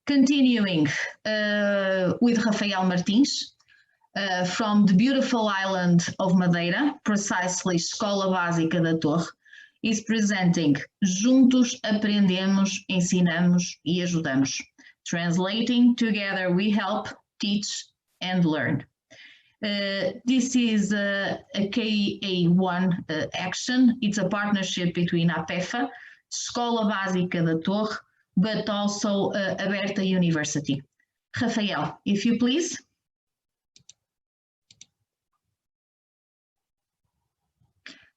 Continuing with Rafael Martins from the beautiful island of Madeira, precisely Escola Básica da Torre, is presenting Juntos Aprendemos, Ensinamos e Ajudamos. Translating, together we help, teach and learn. This is a KA1 action. It's a partnership between APEFA, Escola Básica da Torre, but also Aberta University. Rafael, if you please.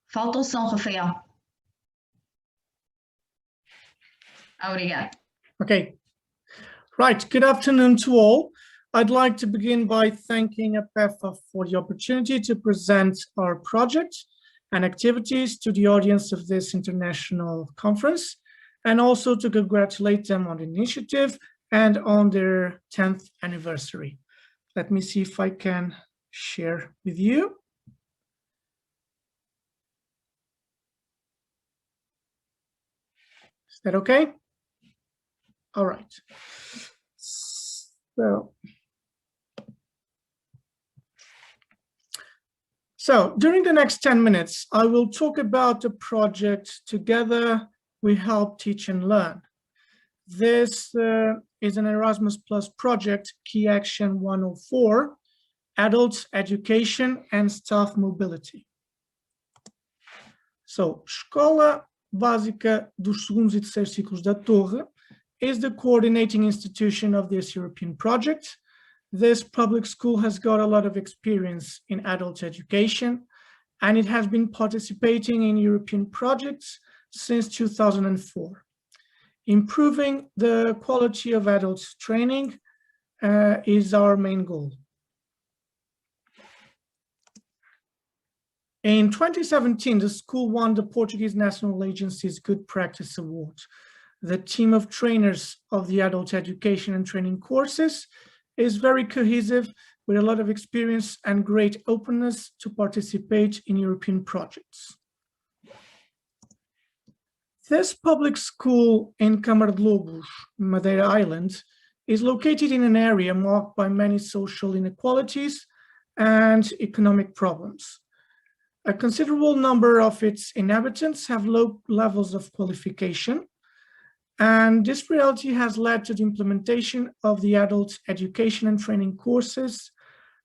Falta o som, Rafael. Obrigada. Okay. Right. Good afternoon to all. I'd like to begin by thanking APEFA for the opportunity to present our project and activities to the audience of this international conference, and also to congratulate them on the initiative and on their 10th anniversary. Let me see if I can share with you. Is that okay? All right. So during the next 10 minutes, I will talk about the project Together We Help Teach and Learn. This is an Erasmus Plus project, Key Action 104, Adult Education and Staff Mobility. So, Escola Básica dos Segundos e Terceiros Ciclos da Torre is the coordinating institution of this European project. This public school has got a lot of experience in adult education, and it has been participating in European projects since 2004. Improving the quality of adult training is our main goal. In 2017, the school won the Portuguese National Agency's Good Practice Award. The team of trainers of the adult education and training courses is very cohesive, with a lot of experience and great openness to participate in European projects. This public school in Câmara de Lobos, Madeira Island, is located in an area marked by many social inequalities and economic problems. A considerable number of its inhabitants have low levels of qualification, and this reality has led to the implementation of the adult education and training courses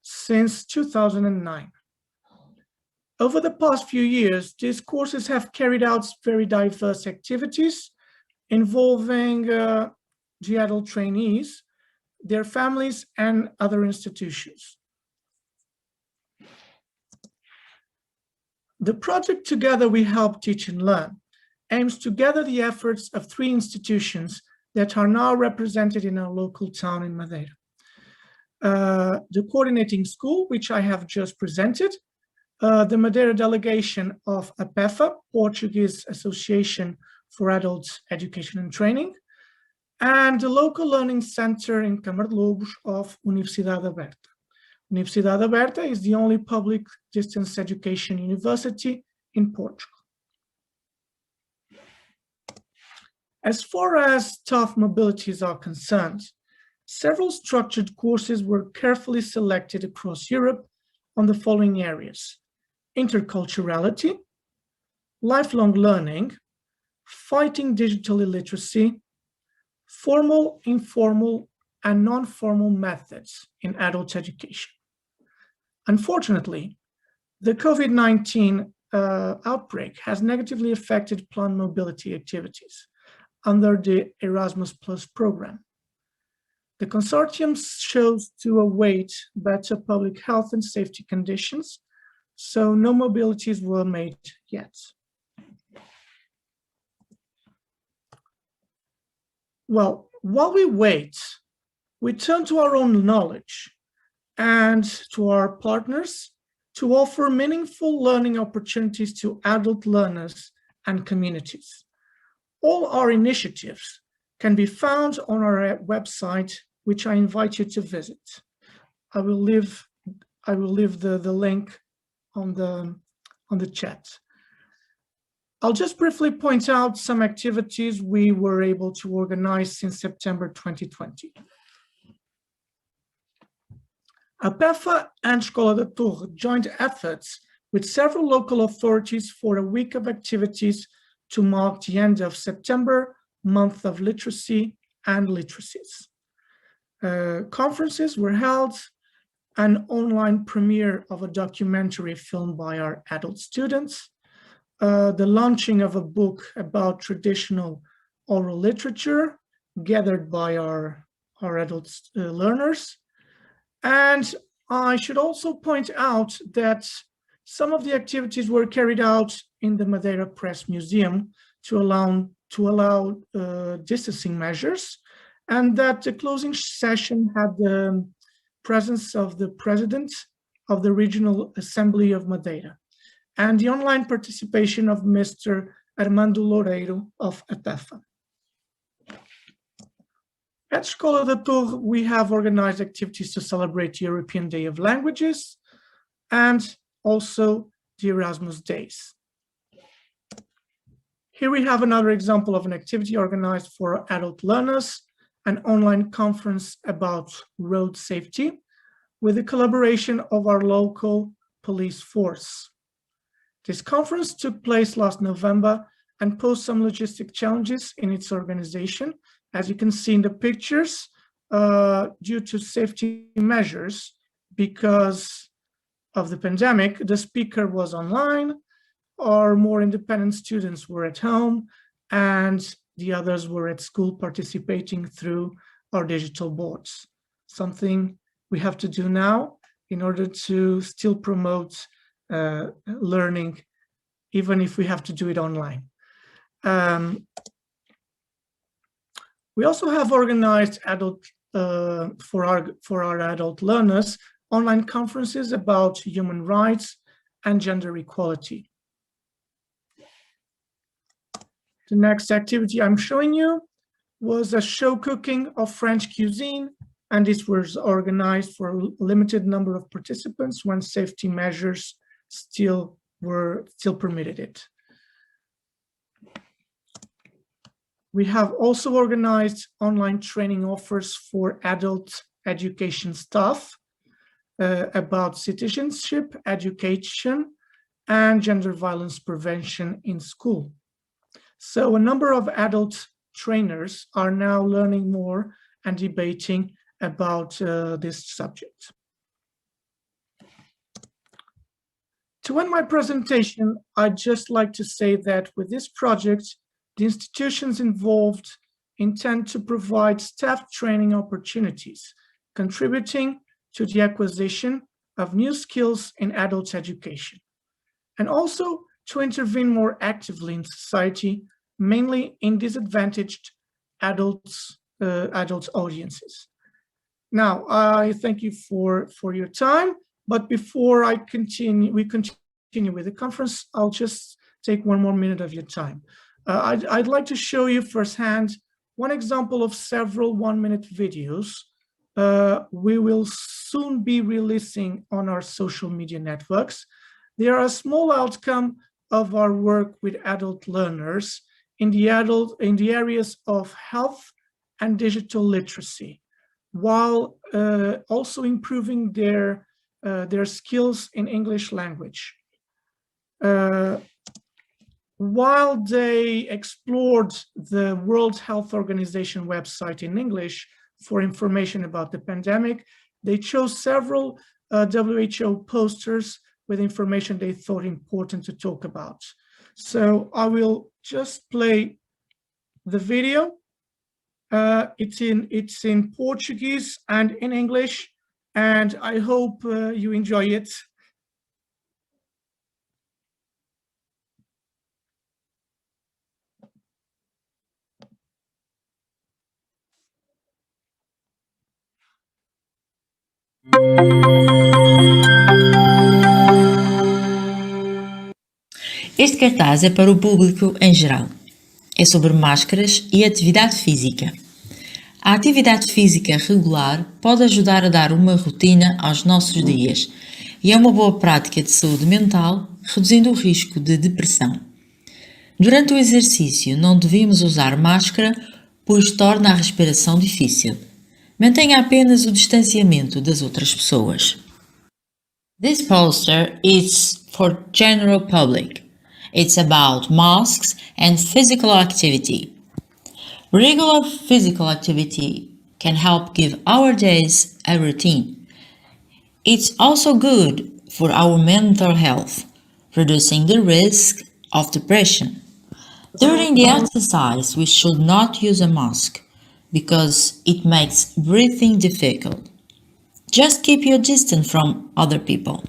since 2009. Over the past few years, these courses have carried out very diverse activities involving the adult trainees, their families, and other institutions. The project Together We Help Teach and Learn aims to gather the efforts of 3 institutions that are now represented in our local town in Madeira. The coordinating school, which I have just presented, the Madeira delegation of APEFA, Portuguese Association for Adult Education and Training, and the local learning center in Câmara de Lobos of Universidade Aberta. Universidade Aberta is the only public distance education university in Portugal. As far as staff mobilities are concerned, several structured courses were carefully selected across Europe on the following areas: interculturality, lifelong learning, fighting digital illiteracy, formal, informal, and non-formal methods in adult education. Unfortunately, the COVID-19 outbreak has negatively affected planned mobility activities under the Erasmus Plus program. The consortium chose to await better public health and safety conditions, so no mobilities were made yet. Well, while we wait, we turn to our own knowledge and to our partners to offer meaningful learning opportunities to adult learners and communities. All our initiatives can be found on our website, which I invite you to visit. I will leave the link on the chat. I'll just briefly point out some activities we were able to organize since September 2020. APEFA and Escola da Torre joined efforts with several local authorities for a week of activities to mark the end of September, month of literacy and literacies. Conferences were held, an online premiere of a documentary filmed by our adult students, the launching of a book about traditional oral literature gathered by our adult learners. And I should also point out that some of the activities were carried out in the Madeira Press Museum to allow distancing measures, and that the closing session had the presence of the President of the Regional Assembly of Madeira and the online participation of Mr. Armando Loureiro of APEFA. At Escola da Torre, we have organized activities to celebrate the European Day of Languages and also the Erasmus Days. Here we have another example of an activity organized for adult learners, an online conference about road safety with the collaboration of our local police force. This conference took place last November and posed some logistic challenges in its organization. As you can see in the pictures, due to safety measures, because of the pandemic, the speaker was online, our more independent students were at home, and the others were at school participating through our digital boards. Something we have to do now in order to still promote learning, even if we have to do it online. We also have organized for our adult learners online conferences about human rights and gender equality. The next activity I'm showing you was a show cooking of French cuisine, and this was organized for a limited number of participants when safety measures still permitted it. We have also organized online training offers for adult education staff about citizenship, education, and gender violence prevention in school. So a number of adult trainers are now learning more and debating about this subject. To end my presentation, I'd just like to say that with this project, the institutions involved intend to provide staff training opportunities, contributing to the acquisition of new skills in adult education, and also to intervene more actively in society, mainly in disadvantaged adult audiences. Now, I thank you for your time, but before we continue with the conference, I'll just take one more minute of your time. I'd like to show you firsthand one example of several one-minute videos we will soon be releasing on our social media networks. They are a small outcome of our work with adult learners in the areas of health and digital literacy, while also improving their skills in English language. While they explored the World Health Organization website in English for information about the pandemic, they chose several WHO posters with information they thought important to talk about. So I will just play the video. It's in Portuguese and in English, and I hope you enjoy it. Este cartaz é para o público em geral. É sobre máscaras e atividade física. A atividade física regular pode ajudar a dar uma rotina aos nossos dias e é uma boa prática de saúde mental, reduzindo o risco de depressão. Durante o exercício, não devemos usar máscara, pois torna a respiração difícil. Mantenha apenas o distanciamento das outras pessoas. This poster is for general public. It's about masks and physical activity. Regular physical activity can help give our days a routine. It's also good for our mental health, reducing the risk of depression. During the exercise, we should not use a mask because it makes breathing difficult. Just keep your distance from other people.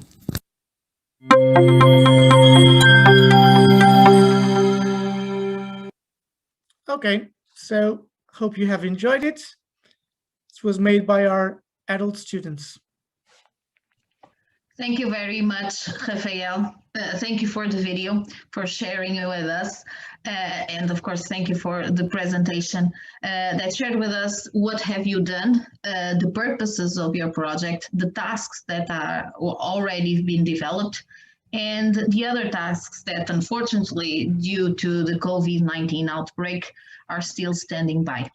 Okay, so hope you have enjoyed it. This was made by our adult students. Thank you very much, Rafael. Thank you for the video, for sharing it with us. And of course, thank you for the presentation that shared with us what have you done, the purposes of your project, the tasks that are already been developed, and the other tasks that unfortunately, due to the COVID-19 outbreak, are still standing by.